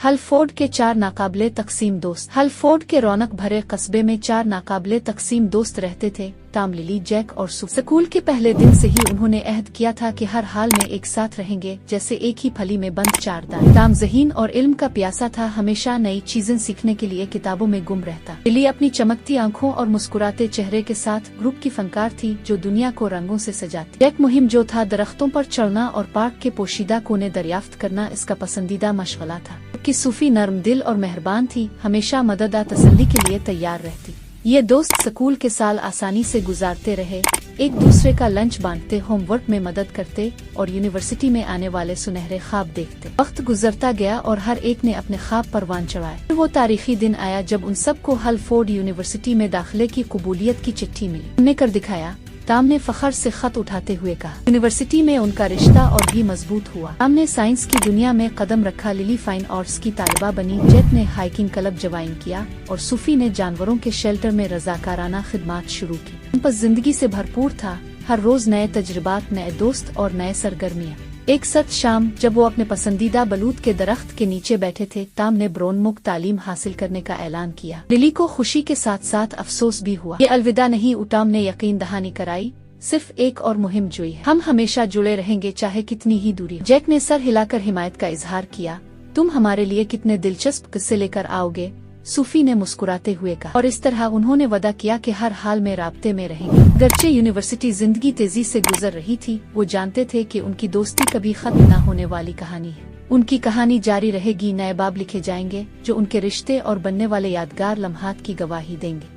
हलफोर्ड के 4 नाकाबिले तकसीम दोस्त। हलफोर्ड के रौनक भरे कस्बे में 4 नाकाबिले तकसीम दोस्त रहते थे, टॉम, लिली, जैक और सू। स्कूल के पहले दिन से ही उन्होंने अहद किया था कि हर हाल में एक साथ रहेंगे, जैसे एक ही फली में बंद 4 दाने। टॉम ज़हीन और इल्म का प्यासा था, हमेशा नई चीजें सीखने के लिए किताबों में गुम रहता। लिली अपनी चमकती आंखों और मुस्कुराते चेहरे के साथ ग्रुप की फनकार थी, जो दुनिया को रंगों से सजाती। जैक मुहिम जो था, दरख्तों पर चढ़ना और पार्क के पोशीदा कोने दरियाफ्त करना इसका पसंदीदा मशगला था। कि सूफी नर्म दिल और मेहरबान थी, हमेशा मदद और तसल्ली के लिए तैयार रहती। ये दोस्त स्कूल के साल आसानी से गुजारते रहे, एक दूसरे का लंच बांटते, होमवर्क में मदद करते और यूनिवर्सिटी में आने वाले सुनहरे ख्वाब देखते। वक्त गुजरता गया और हर एक ने अपने ख्वाब परवान चढ़ाए। वो तारीखी दिन आया जब उन सबको हलफोर्ड यूनिवर्सिटी में दाखिले की कबूलियत की चिट्ठी मिली। उन्हें कर दिखाया। टॉम ने फखर से खत उठाते हुए कहा। यूनिवर्सिटी में उनका रिश्ता और भी मजबूत हुआ। टॉम ने साइंस की दुनिया में कदम रखा, लिली फाइन आर्ट्स की तालिबा बनी, जैक ने हाइकिंग क्लब ज्वाइन किया और सूफी ने जानवरों के शेल्टर में रजाकाराना खिदमत शुरू की। उन पर जिंदगी से भरपूर था, हर रोज नए तजुर्बात, नए दोस्त और नए सरगर्मियाँ। एक सख्त शाम जब वो अपने पसंदीदा बलूत के दरख्त के नीचे बैठे थे, टॉम ने ब्रोनमुख तालीम हासिल करने का ऐलान किया। लिली को खुशी के साथ साथ अफसोस भी हुआ। ये अलविदा नहीं, टॉम ने यकीन दहानी कराई, सिर्फ एक और मुहिम जुई है, हम हमेशा जुड़े रहेंगे चाहे कितनी ही दूरी हो। जैक ने सर हिलाकर हिमायत का इजहार किया। तुम हमारे लिए कितने दिलचस्प किस्से लेकर आओगे, सूफी ने मुस्कुराते हुए कहा। और इस तरह उन्होंने वादा किया कि हर हाल में राब्ते में रहेंगे। अगरचे यूनिवर्सिटी जिंदगी तेजी से गुजर रही थी, वो जानते थे कि उनकी दोस्ती कभी खत्म न होने वाली कहानी है। उनकी कहानी जारी रहेगी, नए बाब लिखे जाएंगे जो उनके रिश्ते और बनने वाले यादगार लम्हात की गवाही देंगे।